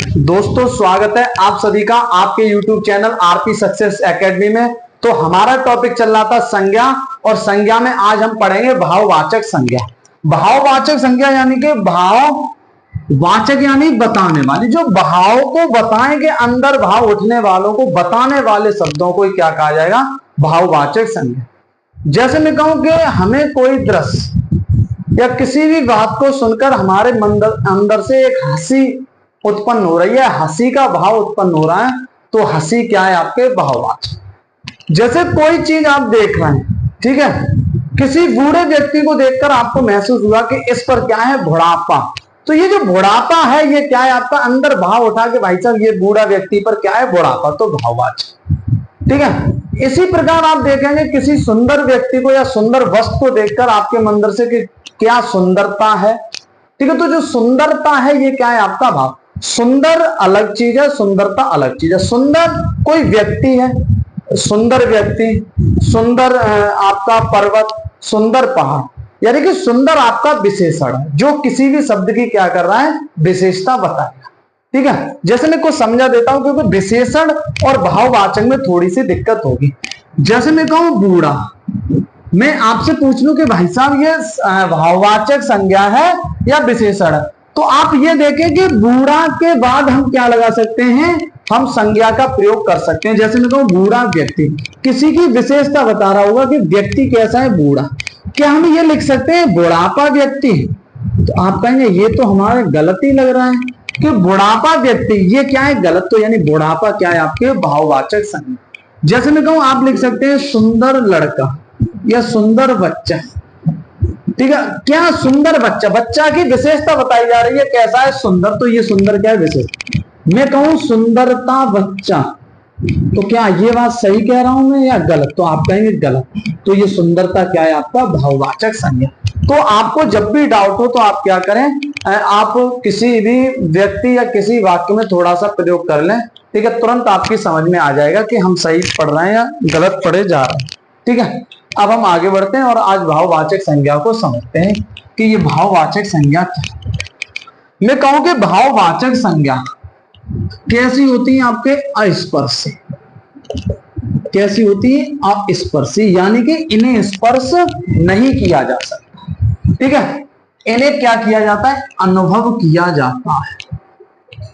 दोस्तों स्वागत है आप सभी का आपके YouTube channel RP success academy में। तो हमारा टॉपिक चल रहा था संज्ञा, और संज्ञा में आज हम पढ़ेंगे भाववाचक संज्ञा। भाववाचक संज्ञा यानी कि भाववाचक यानी बताने वाली, जो भाव को बताएंगे, अंदर भाव उठने वालों को बताने वाले शब्दों को क्या कहा जाएगा? भाववाचक संज्ञा। जैसे मैं कहूं कि हमें कोई दृश्य या किसी भी बात को सुनकर हमारे अंदर से एक हंसी उत्पन्न हो रही है, हंसी का भाव उत्पन्न हो रहा है, तो हंसी क्या है? आपके भाववाचक। जैसे कोई चीज आप देख रहे हैं, ठीक है, किसी बूढ़े व्यक्ति को देखकर आपको महसूस हुआ कि इस पर क्या है? बुढ़ापा। तो ये जो बुढ़ापा है ये क्या है? आपका अंदर भाव उठा के भाई साहब ये बूढ़ा व्यक्ति पर क्या है? बुढ़ापा। तो भाववाचक, ठीक है। इसी प्रकार आप देखेंगे किसी सुंदर व्यक्ति को या सुंदर वस्तु को देखकर आपके अंदर से कि क्या सुंदरता है, ठीक है। तो जो सुंदरता है ये क्या है? आपका भाव। सुंदर अलग चीज है, सुंदरता अलग चीज है। सुंदर कोई व्यक्ति है, सुंदर व्यक्ति, सुंदर आपका पर्वत, सुंदर पहाड़, यानी कि सुंदर आपका विशेषण है जो किसी भी शब्द की क्या कर रहा है? विशेषता बताएगा, ठीक है। जैसे मैं कुछ समझा देता हूं क्योंकि विशेषण और भाववाचक में थोड़ी सी दिक्कत होगी। जैसे मैं कहूं बूढ़ा, मैं आपसे पूछ लूं कि भाई साहब ये भाववाचक संज्ञा है या विशेषण है, तो आप ये देखें कि बूढ़ा के बाद हम क्या लगा सकते हैं? हम संज्ञा का प्रयोग कर सकते हैं। जैसे मैं कहूं बूढ़ा व्यक्ति, किसी की विशेषता बता रहा होगा कि व्यक्ति कैसा है? बूढ़ा। क्या हम ये लिख सकते हैं बुढ़ापा व्यक्ति? तो आप कहेंगे ये तो हमारे गलत ही लग रहा है कि बुढ़ापा व्यक्ति, ये क्या है? गलत। तो यानी बुढ़ापा क्या है? आपके भाववाचक संज्ञा। जैसे मैं कहूं आप लिख सकते हैं सुंदर लड़का या सुंदर बच्चा, ठीक है। क्या सुंदर बच्चा, बच्चा की विशेषता बताई जा रही है, कैसा है? सुंदर। तो ये सुंदर क्या है? विशेष। मैं कहूं सुंदरता बच्चा, तो क्या ये बात सही कह रहा हूं मैं या गलत? तो आप कहेंगे गलत। तो ये सुंदरता क्या है? आपका भाववाचक संज्ञा। तो आपको जब भी डाउट हो तो आप क्या करें? आप किसी भी व्यक्ति या किसी वाक्य में थोड़ा सा प्रयोग कर लें, ठीक है। तुरंत आपकी समझ में आ जाएगा कि हम सही पढ़ रहे हैं या गलत पढ़े जा रहे हैं, ठीक है। अब हम आगे बढ़ते हैं और आज भाववाचक संज्ञा को समझते हैं कि ये भाववाचक संज्ञा क्या है। मैं कहूं कि भाववाचक संज्ञा कैसी होती है? आपके अस्पर्शी। कैसी होती है? अस्पर्शी, यानी कि इन्हें स्पर्श नहीं किया जा सकता, ठीक है। इन्हें क्या किया जाता है? अनुभव किया जाता है।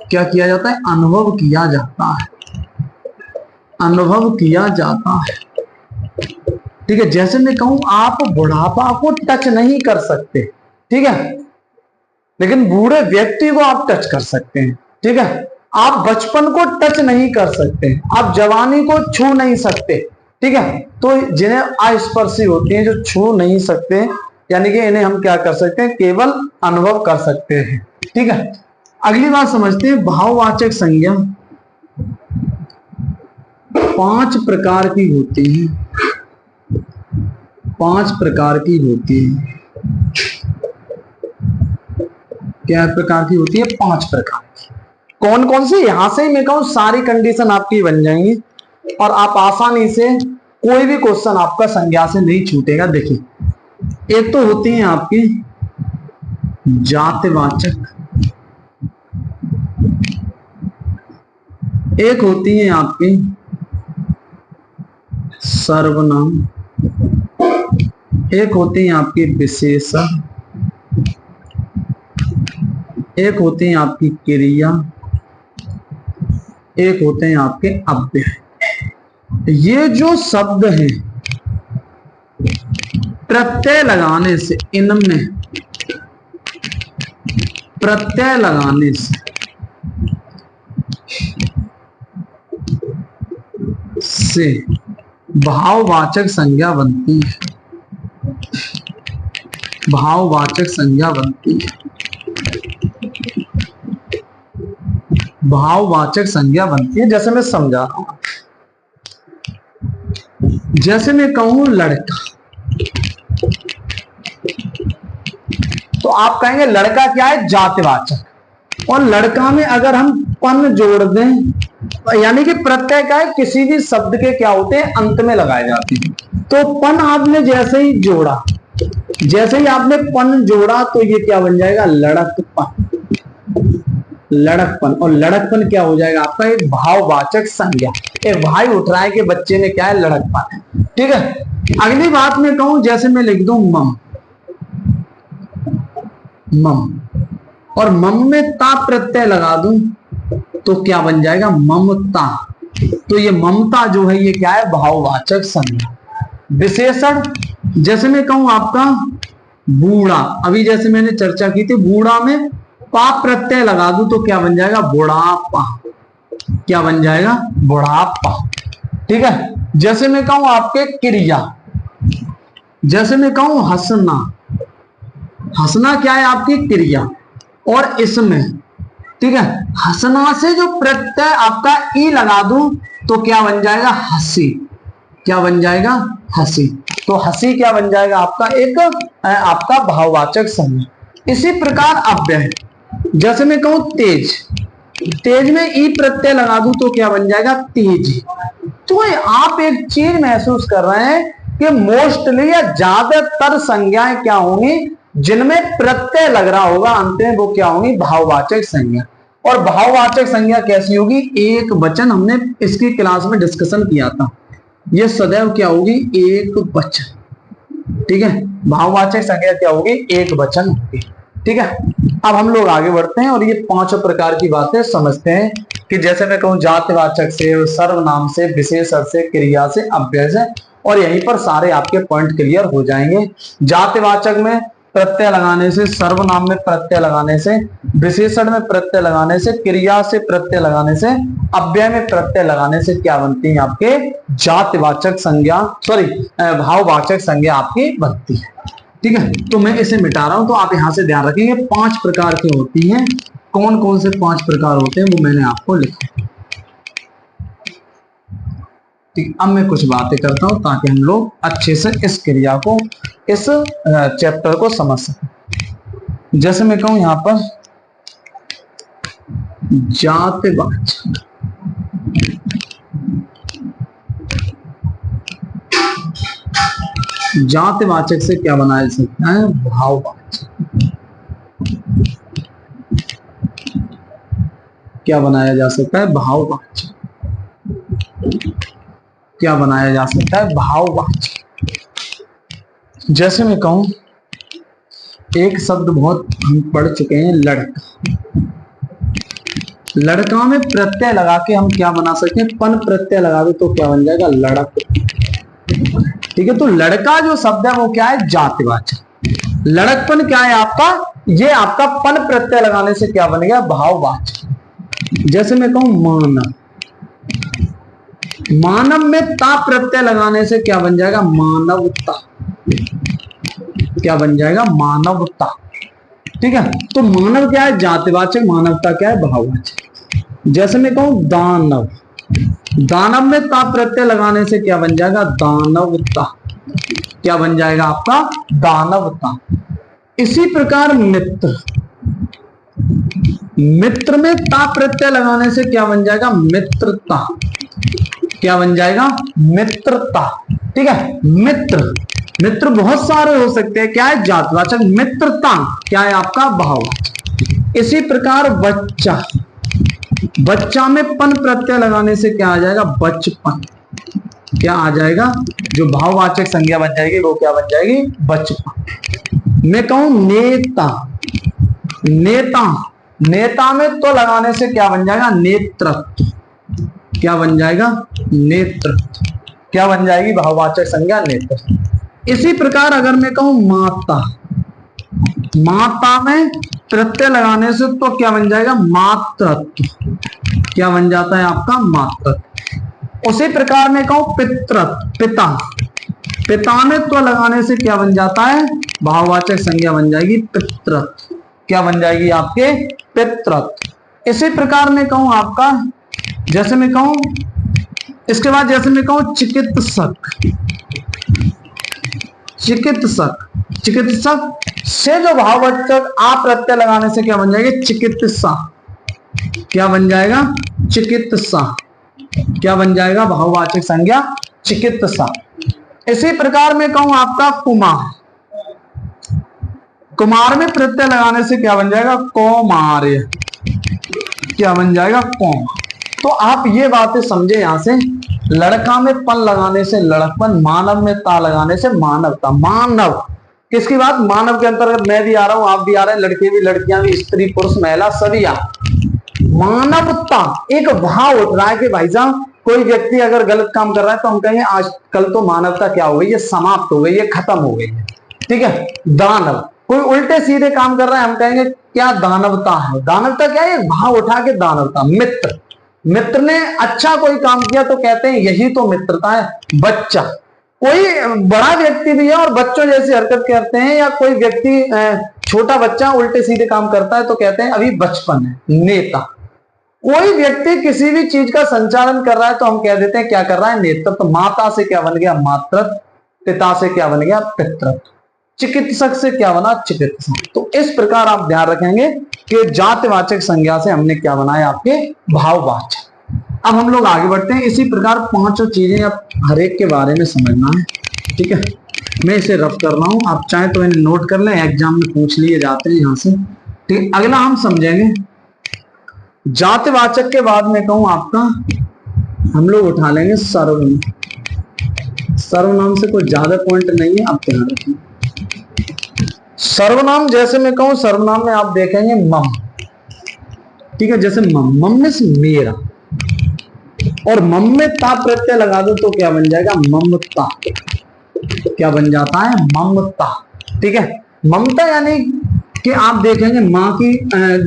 क्या किया जाता है? अनुभव किया जाता है। अनुभव किया जाता है, ठीक है। जैसे मैं कहूं आप बुढ़ापा को टच नहीं कर सकते, ठीक है, लेकिन बूढ़े व्यक्ति को आप टच कर सकते हैं, ठीक है। आप बचपन को टच नहीं कर सकते, आप जवानी को छू नहीं सकते, ठीक है। तो जिन्हें अस्पर्शी होती हैं, जो छू नहीं सकते, यानी कि इन्हें हम क्या कर सकते हैं? केवल अनुभव कर सकते हैं, ठीक है। अगली बात समझते हैं। भाववाचक संज्ञा 5 प्रकार की होती है। 5 प्रकार की होती है। क्या प्रकार की होती है? 5 प्रकार की। कौन कौन सी? यहां से ही मैं कहूं सारी कंडीशन आपकी बन जाएंगी और आप आसानी से कोई भी क्वेश्चन आपका संज्ञा से नहीं छूटेगा। देखिए, एक तो होती है आपकी जातिवाचक, एक होती है आपकी सर्वनाम, एक होती है आपकी विशेषण, एक होती है आपकी क्रिया, एक होते हैं आपके अव्यय। ये जो शब्द हैं, प्रत्यय लगाने से, इनमें प्रत्यय लगाने से भाववाचक संज्ञा बनती है। भाववाचक संज्ञा बनती है। भाववाचक संज्ञा बनती है। जैसे मैं समझा रहा हूं, जैसे मैं कहूं लड़का, तो आप कहेंगे लड़का क्या है? जातिवाचक। और लड़का में अगर हम पन जोड़ दें, यानी कि प्रत्यय क्या है? किसी भी शब्द के क्या होते हैं? अंत में लगाए जाते हैं। तो पन आपने जैसे ही जोड़ा, जैसे ही आपने पन जोड़ा, तो ये क्या बन जाएगा? लड़कपन। लड़कपन, और लड़कपन क्या हो जाएगा आपका एक भाववाचक संज्ञा। एक भाई उठ रहा है कि बच्चे में क्या है, लड़कपन है। ठीक है, अगली बात में कहूं, जैसे मैं लिख दूं मम, मम, और मम में ता प्रत्यय लगा दूं तो क्या बन जाएगा, ममता। तो ये ममता जो है ये क्या है, भाववाचक संज्ञा। विशेषण, जैसे मैं कहूं आपका बूढ़ा, अभी जैसे मैंने चर्चा की थी, बूढ़ा में पा प्रत्यय लगा दूं तो क्या बन जाएगा, बुढ़ापा। क्या बन जाएगा, बुढ़ापा। ठीक है, जैसे मैं कहूं आपके क्रिया, जैसे मैं कहूं हंसना, हंसना क्या है आपकी क्रिया, और इसमें ठीक है हंसना से जो प्रत्यय आपका ई लगा दूं तो क्या बन जाएगा, हंसी। क्या बन जाएगा, हंसी। तो हंसी क्या बन जाएगा आपका, एक आपका भाववाचक संज्ञा। इसी प्रकार अव्यय, जैसे मैं कहूं तेज, तेज में ई प्रत्यय लगा दूं तो क्या बन जाएगा, तेजी। तो आप एक चीज महसूस कर रहे हैं कि मोस्टली या ज्यादातर संज्ञाएं क्या होंगी, जिनमें प्रत्यय लग रहा होगा अंत में, वो क्या होंगी, भाववाचक संज्ञा। और भाववाचक संज्ञा कैसी होगी, एक वचन। हमने इसकी क्लास में डिस्कशन किया था, ये सदैव क्या होगी, एक वचन। ठीक है, भाववाचक संज्ञा क्या होगी, एक वचन होगी। ठीक है, अब हम लोग आगे बढ़ते हैं और ये पांचों प्रकार की बातें समझते हैं कि जैसे मैं कहूं जातिवाचक से, सर्वनाम से, विशेषण से, क्रिया से, अव्यय से, और यहीं पर सारे आपके पॉइंट क्लियर हो जाएंगे। जातिवाचक में प्रत्यय लगाने से, सर्वनाम में प्रत्यय लगाने से, विशेषण में प्रत्यय लगाने से, क्रिया से प्रत्यय लगाने से, अव्यय में प्रत्यय लगाने से क्या बनती है आपके जातिवाचक संज्ञा, सॉरी भाववाचक संज्ञा आपकी बनती है। ठीक है, तो मैं इसे मिटा रहा हूं, तो आप यहां से ध्यान रखेंगे 5 प्रकार की होती हैं। कौन कौन से 5 प्रकार होते हैं वो मैंने आपको लिखा। ठीक, अब मैं कुछ बातें करता हूं ताकि हम लोग अच्छे से इस क्रिया को, इस चैप्टर को समझ सकें। जैसे मैं कहूं यहां पर जातिवाचक, जातिवाचक से क्या बनाया जा सकता है, भाववाचक। क्या बनाया जा सकता है, भाववाचक। क्या बनाया जा सकता है, भाववाचक। जैसे मैं कहूं एक शब्द बहुत हम पढ़ चुके हैं, लड़का। लड़का में प्रत्यय लगा के हम क्या बना सकते हैं, पन प्रत्यय लगा दो तो क्या बन जाएगा, लड़क। ठीक है, तो लड़का जो शब्द है वो क्या है, जातिवाचक। लड़कपन क्या है आपका, ये आपका पन प्रत्यय लगाने से क्या बनेगा, भाववाचक। जैसे मैं कहूं मानव, मानव में ता प्रत्यय लगाने से क्या बन जाएगा, मानवता। क्या बन जाएगा, मानवता। ठीक है, तो मानव क्या है, जातिवाचक, मानवता क्या है, भाववाचक। जैसे मैं कहूं दानव, दानव में ता प्रत्यय लगाने से क्या बन जाएगा, दानवता। क्या बन जाएगा आपका, दानवता। इसी प्रकार मित्र, मित्र में ता प्रत्यय लगाने से क्या बन जाएगा, मित्रता। क्या बन जाएगा, मित्रता। ठीक है, मित्र, मित्र बहुत सारे हो सकते हैं, क्या है, जातिवाचक। मित्रता क्या है आपका, भाववाचक। इसी प्रकार बच्चा, बच्चा में पन प्रत्यय लगाने से क्या आ जाएगा, बचपन। क्या आ जाएगा, जो भाववाचक संज्ञा बन जाएगी वो क्या बन जाएगी, बचपन। मैं कहूं नेता, नेता, नेता में तो लगाने से क्या बन जाएगा, नेतृत्व। क्या बन जाएगा, नेतृत्व। क्या बन जाएगी, भाववाचक संज्ञा, नेतृत्व। इसी प्रकार अगर मैं कहूं माता, माता में प्रत्यय लगाने से तो क्या बन जाएगा, मातृत्व। क्या बन जाता है आपका, मातृत्व। उसी प्रकार में कहूं पितृत्व, पिता, पिता में तो लगाने से क्या बन जाता है, भाववाचक संज्ञा बन जाएगी, पितृत्व। क्या बन जाएगी आपके, पितृत्व। इसी प्रकार में कहूं आपका, जैसे मैं कहूं, इसके बाद जैसे मैं कहूं चिकित्सक, चिकित्सक, चिकित्सक से जो भाववाचक आ प्रत्यय लगाने से क्या बन जाएगी, चिकित्सा। क्या बन जाएगा, चिकित्सा। क्या बन जाएगा, भाववाचक संज्ञा, चिकित्सा। इसी प्रकार में कहूं आपका कुमार, कुमार में प्रत्यय लगाने से क्या बन जाएगा, कौमार्य। क्या बन जाएगा, कौमा। तो आप ये बातें समझे यहां से, लड़का में पन लगाने से लड़कपन, मानव में ता लगाने से मानवता। मानव किसकी बात, मानव के अंतर्गत मैं भी आ रहा हूं, आप भी आ रहे हैं, लड़के भी लड़कियां भी, स्त्री पुरुष महिला सभी आ। मानवता एक भाव उठ रहा है कि भाई साहब कोई व्यक्ति अगर गलत काम कर रहा है तो हम कहेंगे आज कल तो मानवता क्या हो गई, ये समाप्त हो गई, ये खत्म हो गई है। ठीक है। दानव कोई उल्टे सीधे काम कर रहा है, हम कहेंगे क्या दानवता है। दानवता क्या है, भाव उठा के दानवता। मित्र, मित्र ने अच्छा कोई काम किया तो कहते हैं यही तो मित्रता है। बच्चा, कोई बड़ा व्यक्ति भी है और बच्चों जैसी हरकत करते हैं, या कोई व्यक्ति छोटा बच्चा उल्टे सीधे काम करता है तो कहते हैं अभी बचपन है। नेता, कोई व्यक्ति किसी भी चीज का संचालन कर रहा है तो हम कह देते हैं क्या कर रहा है, नेतृत्व। तो माता से क्या बन गया, मातृत्व। पिता से क्या बन गया, पितृत्व। चिकित्सक से क्या बना, चिकित्सक। तो इस प्रकार आप ध्यान रखेंगे कि जातिवाचक संज्ञा से हमने क्या बनाया, आपके भाववाचक। अब हम लोग आगे बढ़ते हैं। इसी प्रकार पांचों चीजें अब हर एक के बारे में समझना है। ठीक है, मैं इसे रफ कर रहा हूं, आप चाहे तो इन्हें नोट कर लें, एग्जाम में पूछ लिए जाते हैं यहां से। ठीक, अगला हम समझेंगे जातिवाचक के बाद में कहूं आपका, हम लोग उठा लेंगे सर्वनाम। सर्वनाम से कोई ज्यादा पॉइंट नहीं है, आप ध्यान रखें। सर्वनाम जैसे मैं कहूं, सर्वनाम में आप देखेंगे मम। ठीक है, जैसे मम, मम में से मेरा, और मम में ता प्रत्यय लगा दो तो क्या बन जाएगा, ममता। क्या बन जाता है, ममता। ठीक है, ममता यानी कि आप देखेंगे माँ की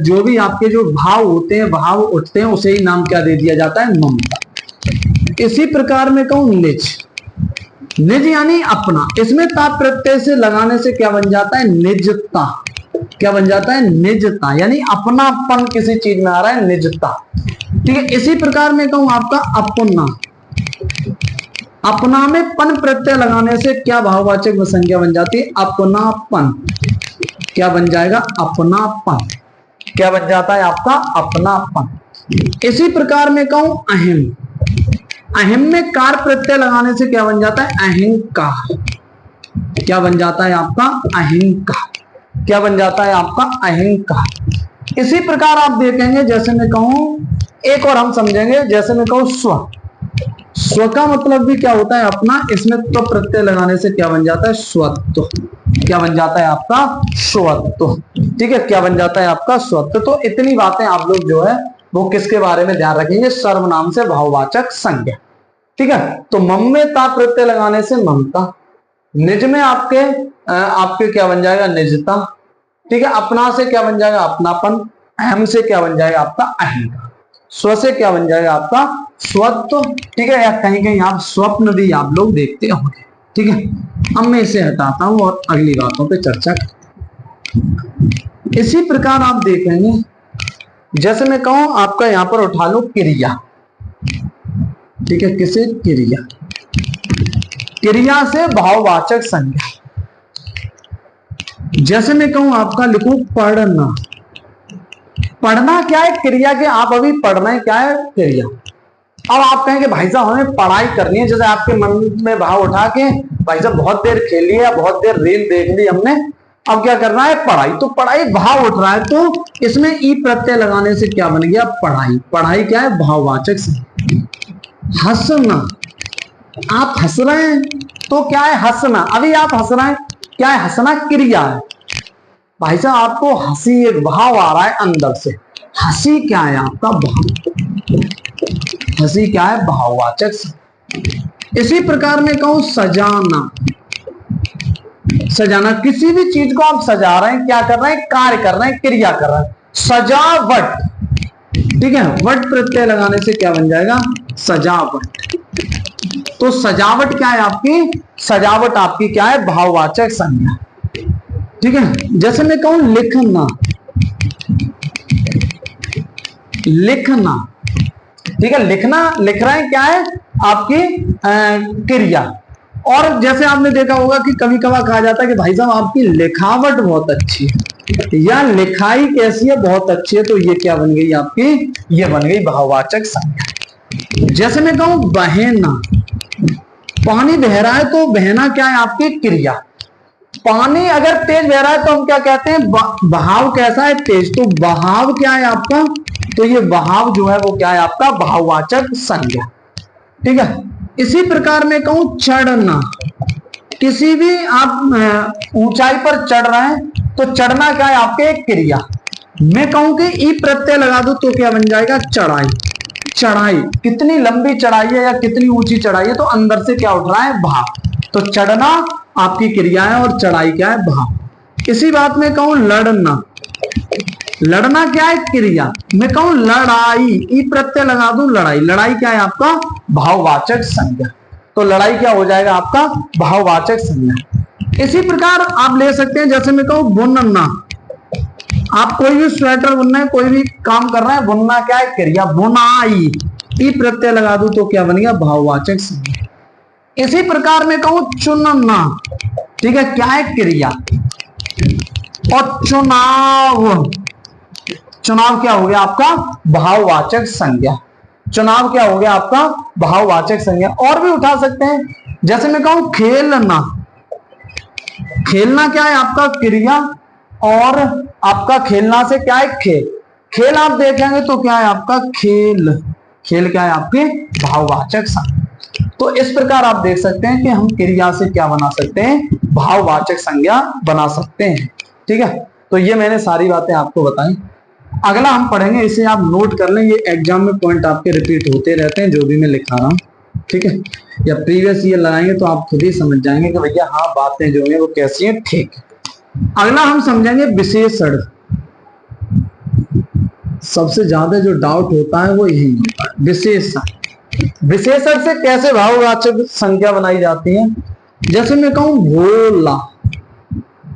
जो भी आपके जो भाव होते हैं, भाव उठते हैं, उसे ही नाम क्या दे दिया जाता है, ममता। इसी प्रकार में कहूं निज, निज यानी अपना, इसमें ता प्रत्यय से लगाने से क्या बन जाता है, निजता। क्या बन जाता है, निजता, यानी अपनापन किसी चीज में आ रहा है, निजता। ठीक है, इसी प्रकार में कहूं आपका अपना, अपना में पन प्रत्यय लगाने से क्या भाववाचक संज्ञा बन जाती है, अपनापन। क्या बन जाएगा, अपनापन। क्या बन जाता है आपका, अपनापन। इसी प्रकार में कहूं अहम, अहम में कार प्रत्यय लगाने से क्या बन जाता है, अहंकार। क्या बन जाता है आपका, अहंकार। क्या बन जाता है आपका, अहंकार। इसी प्रकार आप देखेंगे, जैसे मैं कहूं, एक और हम समझेंगे, जैसे मैं कहूं स्व, स्व का मतलब भी क्या होता है, अपना। इसमें तो प्रत्यय लगाने से क्या बन जाता है, स्वत्व। क्या बन जाता है आपका, स्वत्व। ठीक है, क्या बन जाता है आपका, स्वत्व। तो इतनी बातें आप लोग जो है वो किसके बारे में ध्यान रखेंगे, सर्वनाम से भाववाचक संज्ञा। ठीक है, तो मम में ता प्रत्यय लगाने से ममता, निज में आपके क्या बन जाएगा, निजता। ठीक है, अपना से क्या बन जाएगा, अपनापन। अहम से क्या बन जाएगा आपका, अहंकार। स्व से क्या बन जाएगा आपका, स्वत्व। ठीक है, या कहीं कहीं आप स्वप्न भी आप लोग देखते होंगे। ठीक है, अब मैं इसे हटाता हूं और अगली बातों पे चर्चा। इसी प्रकार आप देखेंगे, जैसे मैं कहूं आपका यहां पर उठा लो क्रिया। ठीक है, किसे, क्रिया। क्रिया से भाववाचक संज्ञा। जैसे मैं कहूं आपका लिखूं पढ़ना। पढ़ना क्या है, क्रिया के, आप अभी पढ़ रहे हैं, क्या है, क्रिया। अब आप कहेंगे भाई साहब हमें पढ़ाई करनी है, जैसे आपके मन में भाव उठा के भाई साहब बहुत देर खेली है, बहुत देर रील देख ली हमने, अब क्या करना है, पढ़ाई। तो पढ़ाई भाव उठ रहा है, तो इसमें ई प्रत्यय लगाने से क्या बन गया, पढ़ाई। पढ़ाई क्या है, भाववाचक संज्ञा। हंसना, आप हंस रहे हैं तो क्या है, हंसना। अभी आप हंस रहे हैं, क्या है, हंसना क्रिया है। भाई साहब आपको हंसी, एक भाव आ रहा है अंदर से। हंसी क्या है आपका, भाव। हंसी क्या है, भाववाचक। इसी प्रकार में कहूं सजाना। सजाना, किसी भी चीज को आप सजा रहे हैं, क्या कर रहे हैं, कार्य कर रहे हैं, क्रिया कर रहे हैं। सजावट। ठीक है, वट प्रत्यय लगाने से क्या बन जाएगा, सजावट। तो सजावट क्या है आपकी, सजावट आपकी क्या है, भाववाचक संज्ञा। ठीक है, जैसे मैं कहूं लिखना। लिखना, ठीक है, लिखना, लिख रहे हैं, क्या है आपकी क्रिया। और जैसे आपने देखा होगा कि कभी कभार कहा जाता है कि भाई साहब आपकी लिखावट बहुत अच्छी है, या लिखाई कैसी है, बहुत अच्छी है। तो ये क्या बन गई आपकी, ये बन गई भाववाचक संज्ञा। जैसे मैं कहूं बहना, पानी बह रहा है तो बहना क्या है आपकी क्रिया। पानी अगर तेज बह रहा है तो हम क्या कहते हैं, बहाव कैसा है, तेज। तो बहाव क्या है आपका, तो ये भाव जो है वो क्या है आपका भाववाचक संज्ञा। ठीक है, इसी प्रकार में कहूं चढ़ना, किसी भी आप ऊंचाई पर चढ़ रहे हैं तो चढ़ना क्या है आपके एक क्रिया। मैं कहूं कि ई प्रत्यय लगा दूं तो क्या बन जाएगा चढ़ाई। चढ़ाई कितनी लंबी चढ़ाई है या कितनी ऊंची चढ़ाई है तो अंदर से क्या उठ रहा है भाव। तो चढ़ना आपकी क्रिया है और चढ़ाई क्या है भाव। इसी बात में कहूं लड़ना, लड़ना क्या है क्रिया। मैं कहूं लड़ाई, ई प्रत्यय लगा दूं लड़ाई, लड़ाई क्या है आपका भाववाचक संज्ञा। तो लड़ाई क्या हो जाएगा आपका भाववाचक संज्ञा। इसी प्रकार आप ले सकते हैं, जैसे मैं कहूं बुनना, आप कोई भी स्वेटर बुनना है, कोई भी काम कर रहे हैं, बुनना क्या है क्रिया। बुनाई, ई प्रत्यय लगा दूं तो क्या बन गया भाववाचक संज्ञा। इसी प्रकार में कहूं चुनना, ठीक है क्या है क्रिया। और चुनाव, चुनाव क्या हो गया आपका भाववाचक संज्ञा। चुनाव क्या हो गया आपका भाववाचक संज्ञा। और भी उठा सकते हैं, जैसे मैं कहूं खेलना, खेलना क्या है आपका क्रिया और आपका खेलना से क्या है खेल। खेल आप देखेंगे तो क्या है आपका खेल, खेल क्या है आपके भाववाचक संज्ञा। तो इस प्रकार आप देख सकते हैं कि हम क्रिया से क्या बना सकते हैं भाववाचक संज्ञा बना सकते हैं। ठीक है, तो ये मैंने सारी बातें आपको बताई। अगला हम पढ़ेंगे, इसे आप नोट कर लें, ये एग्जाम में पॉइंट आपके रिपीट होते रहते हैं जो भी मैं लिखा रहा हूं। ठीक है, या प्रीवियस ईयर लगाएंगे तो आप खुद ही समझ जाएंगे कि भैया हाँ बातें जो है वो कैसी हैं। ठीक है, अगला हम समझेंगे विशेषण। सबसे ज्यादा जो डाउट होता है वो यही होता है विशेषण। विशेषण से कैसे भाववाचक संज्ञा बनाई जाती है। जैसे मैं कहूं भोला,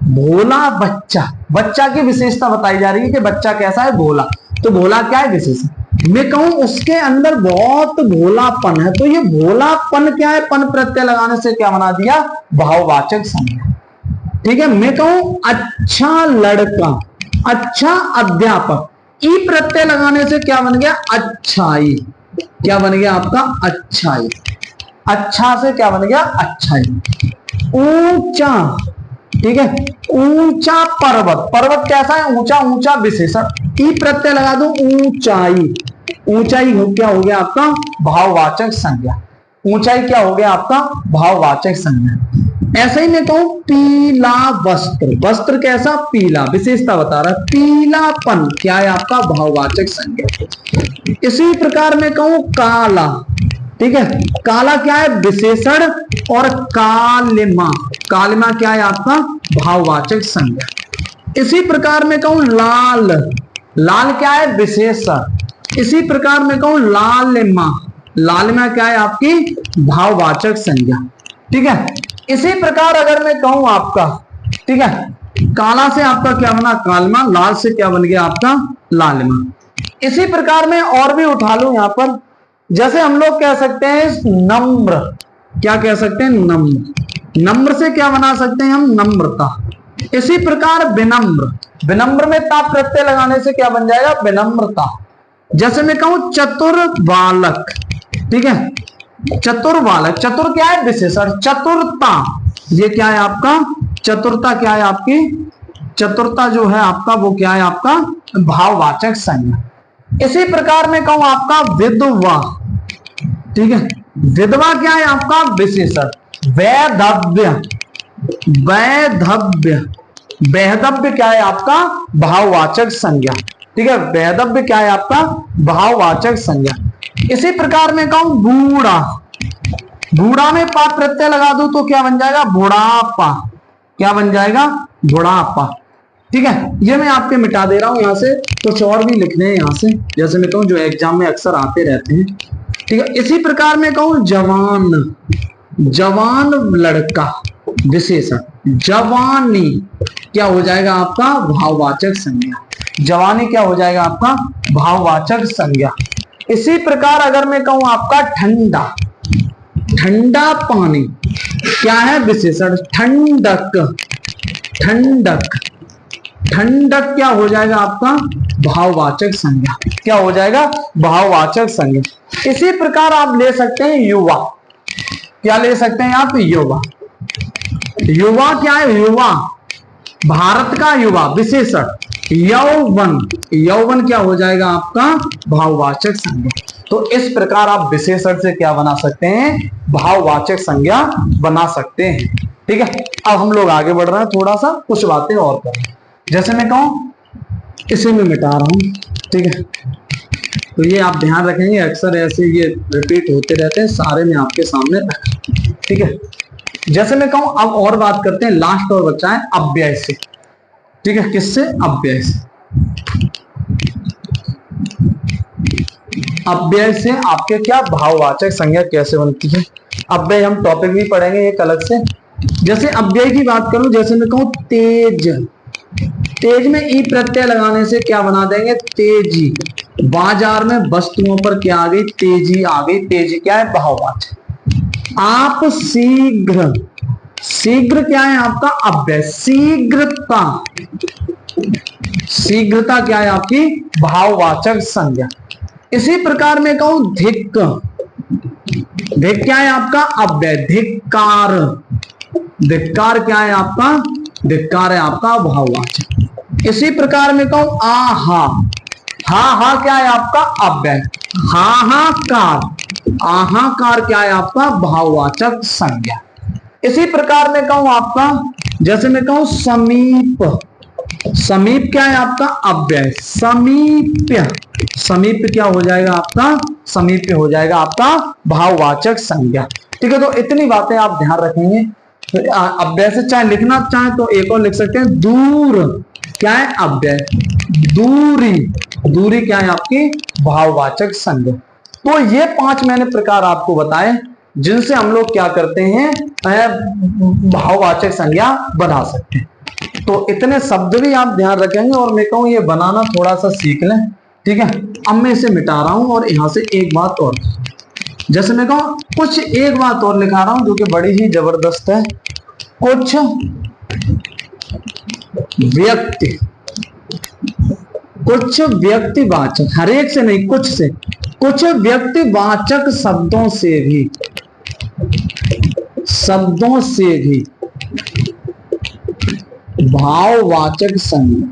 भोला बच्चा, बच्चा की विशेषता बताई जा रही है कि बच्चा कैसा है भोला। तो भोला क्या है विशेषण। मैं कहूं उसके अंदर बहुत भोलापन है, तो ये भोलापन क्या है पन प्रत्यय लगाने से क्या बना दिया भाववाचक संज्ञा। ठीक है, मैं कहूं अच्छा लड़का, अच्छा अध्यापक, ई प्रत्यय लगाने से क्या बन गया अच्छाई। क्या बन गया आपका अच्छाई। अच्छा से क्या बन गया अच्छाई। ऊंचा, ठीक है ऊंचा पर्वत, पर्वत कैसा है ऊंचा, ऊंचा विशेषण, ई प्रत्यय लगा दो ऊंचाई। ऊंचाई क्या हो गया आपका भाववाचक संज्ञा। ऊंचाई क्या हो गया आपका भाववाचक संज्ञा। ऐसे ही मैं कहूं पीला वस्त्र, वस्त्र कैसा पीला, विशेषता बता रहा है। पीलापन क्या है आपका भाववाचक संज्ञा। इसी प्रकार मैं कहूं काला, ठीक है काला क्या है विशेषण और कालिमा, कालिमा क्या है आपका भाववाचक संज्ञा। इसी प्रकार में कहूं लाल, लाल क्या है विशेषण। इसी प्रकार में कहूं लालिमा, लालिमा क्या है आपकी भाववाचक संज्ञा। ठीक है, इसी प्रकार अगर मैं कहूं आपका, ठीक है काला से आपका क्या बना कालिमा, लाल से क्या बन गया आपका लालिमा। इसी प्रकार में और भी उठा लूं यहां पर, जैसे हम लोग कह सकते हैं नम्र, क्या कह सकते हैं नम्र, नम्र से क्या बना सकते हैं हम नम्रता। इसी प्रकार विनम्र, विनम्र में ता प्रत्यय लगाने से क्या बन जाएगा विनम्रता। जैसे मैं कहूं चतुर बालक, ठीक है चतुर बालक, चतुर क्या है विशेषण, चतुरता ये क्या है आपका चतुरता, क्या है आपकी चतुरता जो है आपका वो क्या है आपका भाववाचक संज्ञा। इसी प्रकार में कहूं आपका विधवा, ठीक है विधवा क्या है आपका विशेषण। वैधव्य, वैधव्य, वैधव्य क्या है आपका भाववाचक संज्ञा। ठीक है वैधव्य क्या है आपका भाववाचक संज्ञा। इसी प्रकार में कहूं बूढ़ा, बूढ़ा में पा प्रत्यय लगा दूं तो क्या बन जाएगा बुढ़ापा, क्या बन जाएगा बुढ़ापा। ठीक है, ये मैं आपके मिटा दे रहा हूं यहां से, कुछ और भी लिखने हैं यहां से, जैसे मैं कहूं जो एग्जाम में अक्सर आते रहते हैं। ठीक है, इसी प्रकार में कहूं जवान, जवान लड़का विशेषण। जवानी क्या हो जाएगा आपका भाववाचक संज्ञा, जवानी क्या हो जाएगा आपका भाववाचक संज्ञा। इसी प्रकार अगर मैं कहूं आपका ठंडा, ठंडा पानी क्या है विशेषण। ठंडक, ठंडक, ठंडक क्या हो जाएगा आपका भाववाचक संज्ञा, क्या हो जाएगा भाववाचक संज्ञा। इसी प्रकार आप ले सकते हैं युवा, क्या ले सकते हैं आप युवा। युवा क्या है युवा, भारत का युवा विशेषण। यौवन, यौवन क्या हो जाएगा आपका भाववाचक संज्ञा। तो इस प्रकार आप विशेषण से क्या बना सकते हैं, भाववाचक संज्ञा बना सकते हैं। ठीक है, अब हम लोग आगे बढ़ रहे हैं, थोड़ा सा कुछ बातें और करें। जैसे मैं कहूं, इसे मैं मिटा रहा हूं, ठीक है, तो ये आप ध्यान रखेंगे, अक्सर ऐसे ये रिपीट होते रहते हैं, सारे में आपके सामने रखें। ठीक है, जैसे मैं कहूं, अब और बात करते हैं, लास्ट और बच्चा है अव्यय से। ठीक है, किससे, अव्यय से। अव्यय से आपके क्या भाववाचक संज्ञा कैसे बनती है, अव्यय हम टॉपिक भी पढ़ेंगे एक अलग से। जैसे अव्यय की बात करूं, जैसे मैं कहूं तेज, तेज में ई प्रत्यय लगाने से क्या बना देंगे, तेजी। बाजार में वस्तुओं पर क्या आ गई, तेजी आ गई। तेजी क्या है, भाववाचक। आप शीघ्र, शीघ्र क्या है आपका अव्यय, शीघ्रता। शीघ्रता क्या है आपकी भाववाचक संज्ञा। इसी प्रकार में कहूं धिक्, धिक् क्या है आपका अव्यय, धिक्कार। धिक्कार क्या है आपका, धिक्कार है आपका भाववाचक। इसी प्रकार में कहूं आहा, हा हा क्या है आपका अव्यय, हाहाकार। आहाकार क्या है आपका भाववाचक संज्ञा। इसी प्रकार में कहूं आपका, जैसे मैं कहूं समीप, समीप क्या है आपका अव्यय, समीप्य। समीप्य क्या हो जाएगा आपका, समीप्य हो जाएगा आपका भाववाचक संज्ञा। ठीक है, तो इतनी बातें आप ध्यान रखेंगे। अव्यय से चाहे लिखना चाहे तो एक और लिख सकते हैं, दूर क्या है अव्यय, दूरी। दूरी क्या है आपकी भाववाचक संज्ञा। तो ये 5 मैंने प्रकार आपको बताए जिनसे हम लोग क्या करते हैं, भाववाचक संज्ञा बना सकते हैं। तो इतने शब्द भी आप ध्यान रखेंगे, और मैं कहूं ये बनाना थोड़ा सा सीख लें। ठीक है, अब मैं इसे मिटा रहा हूं और यहां से एक बात और, जैसे मैं कहूं कुछ एक बात और लिखा रहा हूं जो कि बड़ी ही जबरदस्त है। कुछ व्यक्ति, कुछ व्यक्तिवाचक, हर एक से नहीं, कुछ से, कुछ व्यक्तिवाचक शब्दों से भी, शब्दों से भी भाववाचक संज्ञा,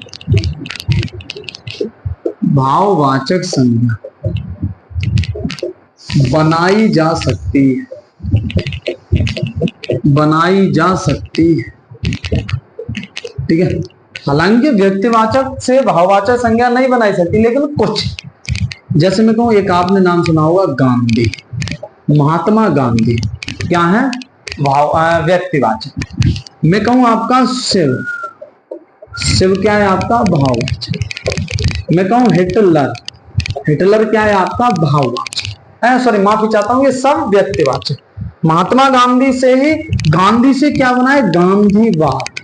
भाववाचक संज्ञा बनाई जा सकती है, बनाई जा सकती है। ठीक है, हालांकि व्यक्तिवाचक से भाववाचक संज्ञा नहीं बनाई सकती, लेकिन कुछ, जैसे मैं कहूं एक आपने नाम सुना होगा गांधी, महात्मा गांधी क्या है भाव व्यक्तिवाचक। मैं कहूं आपका शिव, शिव क्या है आपका भाववाचक। मैं कहूं हिटलर, हिटलर क्या है आपका भाववाचक। सॉरी माफी चाहता हूं, ये सब व्यक्तिवाचक। महात्मा गांधी से ही, गांधी से क्या बना है गांधीवाद,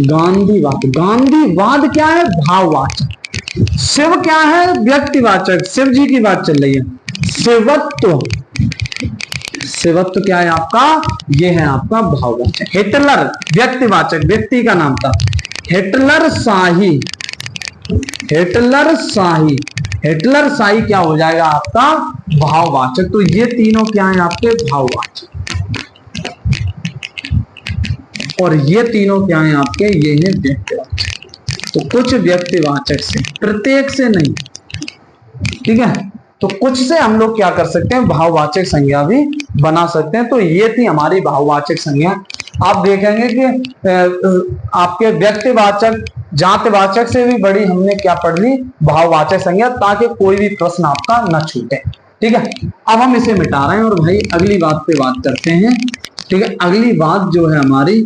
गांधीवाद। गांधीवाद क्या है भाववाचक। शिव क्या है व्यक्तिवाचक, शिव जी की बात चल रही है। शिवत्व, शिवत्व क्या है आपका, ये है आपका भाववाचक। हिटलर व्यक्तिवाचक, व्यक्ति का नाम था। हिटलर शाही, हिटलर शाही, हिटलर शाही क्या हो जाएगा आपका भाववाचक। तो ये तीनों क्या है आपके भाववाचक, और ये तीनों क्या है आपके, ये है व्यक्तिवाचक। तो कुछ व्यक्तिवाचक से, प्रत्येक से नहीं। ठीक है, तो कुछ से हम लोग क्या कर सकते हैं, भाववाचक संज्ञा भी बना सकते हैं। तो ये थी हमारी भाववाचक संज्ञा। आप देखेंगे कि आपके व्यक्तिवाचक, जातिवाचक से भी बड़ी हमने क्या पढ़ ली, भाववाचक संज्ञा, ताकि कोई भी प्रश्न आपका न छूटे। ठीक है, अब हम इसे मिटा रहे हैं और भाई अगली बात पे बात करते हैं। ठीक है, अगली बात जो है हमारी,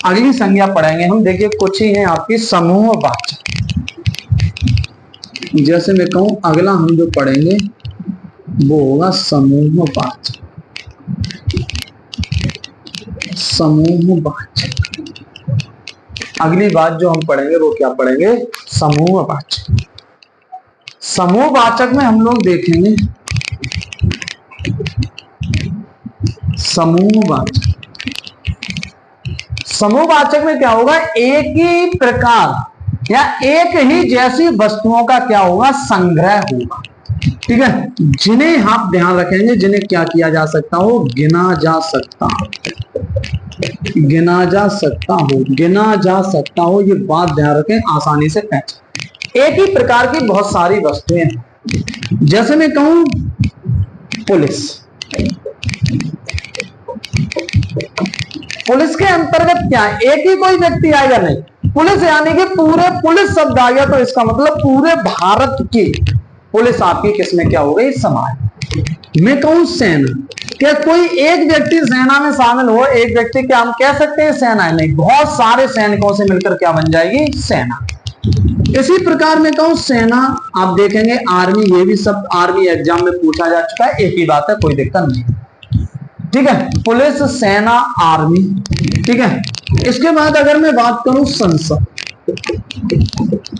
अगली संज्ञा पढ़ेंगे हम। देखिए कुछ ही है आपकी समूहवाचक। जैसे मैं कहूं अगला हम जो पढ़ेंगे वो होगा समूहवाचक, समूहवाचक। अगली बात जो हम पढ़ेंगे वो क्या पढ़ेंगे, समूहवाचक। समूहवाचक में हम लोग देखेंगे समूहवाचक। समूहवाचक में क्या होगा, एक ही प्रकार या एक ही जैसी वस्तुओं का क्या होगा, संग्रह होगा। ठीक है, जिन्हें आप ध्यान रखेंगे, जिन्हें क्या किया जा सकता हो, गिना जा सकता, गिना जा सकता हो, गिना जा सकता हो। ये बात ध्यान रखें, आसानी से पहचान। एक ही प्रकार की बहुत सारी वस्तुएं। जैसे मैं कहूं पुलिस, पुलिस के अंतर्गत क्या है, एक ही कोई व्यक्ति आएगा नहीं, पुलिस यानी कि पूरे पुलिस शब्द आ गया तो इसका मतलब पूरे भारत की पुलिस आपकी किसमें क्या हो गई, समाज। मैं कहूं सेना, क्या कोई एक व्यक्ति सेना में शामिल हो, एक व्यक्ति क्या हम कह सकते हैं सेना है, नहीं, बहुत सारे सैनिकों से मिलकर क्या बन जाएगी, सेना। इसी प्रकार में कहूं सेना, आप देखेंगे आर्मी, ये भी सब आर्मी एग्जाम में पूछा जा चुका है, एक ही बात है, कोई दिक्कत नहीं, ठीक है। पुलिस, सेना, आर्मी, ठीक है। इसके बाद अगर मैं बात करूं संसद,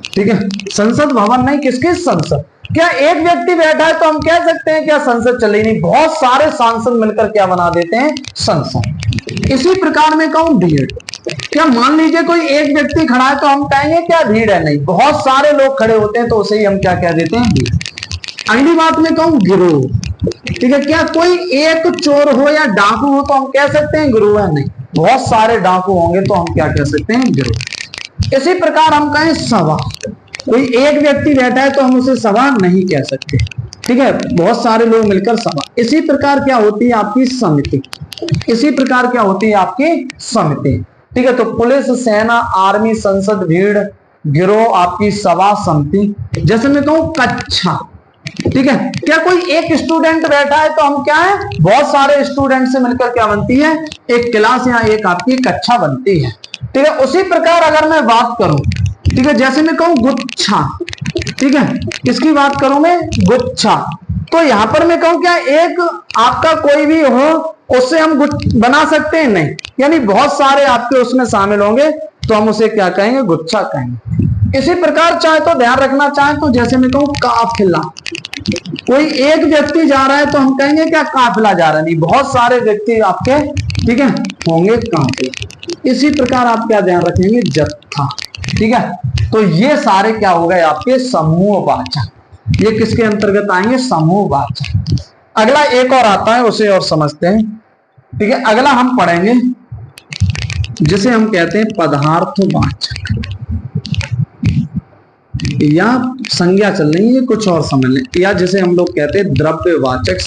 ठीक है, संसद भवन नहीं, किसकी, संसद। क्या एक व्यक्ति बैठा है तो हम कह सकते हैं क्या संसद चली, नहीं, बहुत सारे सांसद मिलकर क्या बना देते हैं, संसद। इसी प्रकार में कहूं भीड़, क्या मान लीजिए कोई एक व्यक्ति खड़ा है तो हम कहेंगे क्या भीड़ है, नहीं, बहुत सारे लोग खड़े होते हैं तो उसे ही हम क्या कह देते हैं, भीड़। अगली बात में कहूं गिरोह, ठीक है, क्या कोई एक चोर हो या डाकू हो तो हम कह सकते हैं गिरोह है, नहीं, बहुत सारे डाकू होंगे तो हम क्या कह सकते हैं, गिरोह। इसी प्रकार हम कहें सभा, कोई एक व्यक्ति बैठा है तो हम उसे सभा नहीं कह सकते, ठीक है, बहुत सारे लोग मिलकर सभा। इसी प्रकार क्या होती है आपकी समिति, इसी प्रकार क्या होती है आपकी समिति, ठीक है। तो पुलिस, सेना, आर्मी, संसद, भीड़, गिरोह, आपकी सभा, समिति। जैसे मैं कहूं कक्षा, ठीक है, क्या कोई एक स्टूडेंट बैठा है तो हम क्या है, बहुत सारे स्टूडेंट से मिलकर क्या बनती है, एक क्लास या एक आपकी कक्षा बनती है, ठीक है। उसी प्रकार अगर मैं बात करूं, ठीक है, जैसे मैं कहूं गुच्छा, ठीक है, किसकी बात करूं मैं, गुच्छा, तो यहां पर मैं कहूं क्या एक आपका कोई भी हो उससे हम बना सकते हैं, नहीं, यानी बहुत सारे आपके उसमें शामिल होंगे तो हम उसे क्या कहेंगे, गुच्छा कहेंगे। इसी प्रकार चाहे तो ध्यान रखना चाहे तो जैसे मैं कहूं काफिला, कोई एक व्यक्ति जा रहा है तो हम कहेंगे क्या काफिला जा रहा है, नहीं, बहुत सारे व्यक्ति आपके, ठीक है, होंगे काफिला। इसी प्रकार आप क्या ध्यान रखेंगे, जत्था, ठीक है। तो ये सारे क्या हो गए आपके समूहवाचक, ये किसके अंतर्गत आएंगे, समूहवाचक। अगला एक और आता है उसे और समझते हैं, ठीक है। अगला हम पढ़ेंगे जिसे हम कहते हैं पदार्थवाचक, या संज्ञा चल रही है, कुछ और समझ लें, या जिसे हम लोग कहते हैं द्रव्यवाचक,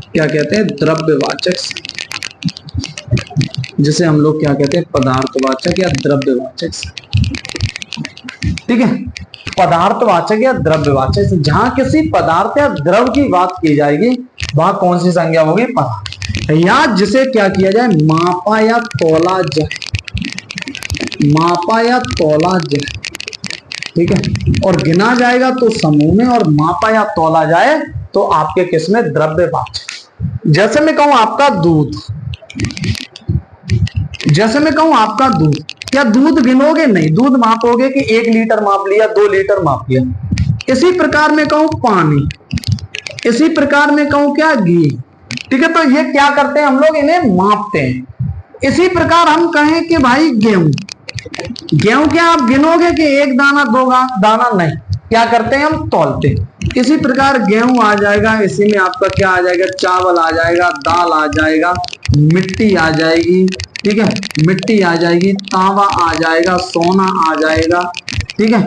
क्या कहते हैं, द्रव्यवाचक, जिसे हम लोग क्या कहते हैं, पदार्थवाचक या द्रव्यवाचक, ठीक है। पदार्थवाचक या द्रव्यवाचक, जहां किसी पदार्थ या द्रव की बात की जाएगी वहां कौन सी संज्ञा होगी, पदार्थ, या जिसे क्या किया जाए, मापा या तोला जाए, मापा या तोला जाए, ठीक है। और गिना जाएगा तो समूह में, और मापा या तोला जाए तो आपके किसमें, द्रव्यवाचक। जैसे मैं कहूं आपका दूध, जैसे मैं कहूं आपका दूध, क्या दूध गिनोगे, नहीं, दूध मापोगे कि 1 लीटर माप लिया, 2 लीटर माप लिया। इसी प्रकार में कहूं पानी, इसी प्रकार में कहूं क्या घी, ठीक है। तो ये क्या करते हैं हम लोग, इन्हें मापते हैं। इसी प्रकार हम कहें कि भाई गेहूं, गेहूं क्या आप गिनोगे कि 1 दाना 2 दाना, नहीं, क्या करते हैं हम तौलते हैं। इसी प्रकार गेहूं आ जाएगा, इसी में आपका क्या आ जाएगा, चावल आ जाएगा, दाल आ जाएगा, मिट्टी आ जाएगी, ठीक है, मिट्टी आ जाएगी, तांबा आ जाएगा, सोना आ जाएगा, ठीक है।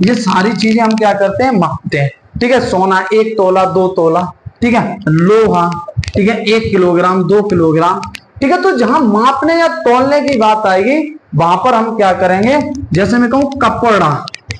ये सारी चीजें हम क्या करते हैं, मापते हैं, ठीक है। सोना 1 तोला, 2 तोला, ठीक है। लोहा, ठीक है, 1 किलोग्राम, 2 किलोग्राम, ठीक है। तो जहां मापने या तोलने की बात आएगी वहां पर हम क्या करेंगे, जैसे मैं कहूं कपड़ा,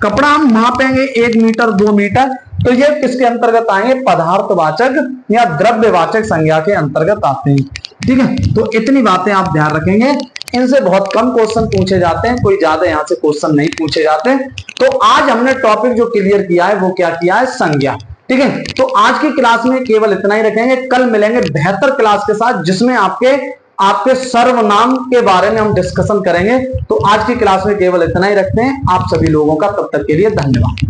कपड़ा हम मापेंगे 1 मीटर, 2 मीटर, तो ये किसके अंतर्गत आएंगे, पदार्थवाचक या द्रव्यवाचक संज्ञा के अंतर्गत आते हैं, ठीक है। तो इतनी बातें आप ध्यान रखेंगे, इनसे बहुत कम क्वेश्चन पूछे जाते हैं, कोई ज्यादा यहाँ से क्वेश्चन नहीं पूछे जाते। तो आज हमने टॉपिक जो क्लियर किया है वो क्या किया है, संज्ञा, ठीक है। तो आज की क्लास में केवल इतना ही रखेंगे, कल मिलेंगे बेहतर क्लास के साथ जिसमें आपके सर्वनाम के बारे में हम डिस्कशन करेंगे। तो आज की क्लास में केवल इतना ही रखते हैं। आप सभी लोगों का तब तक के लिए धन्यवाद।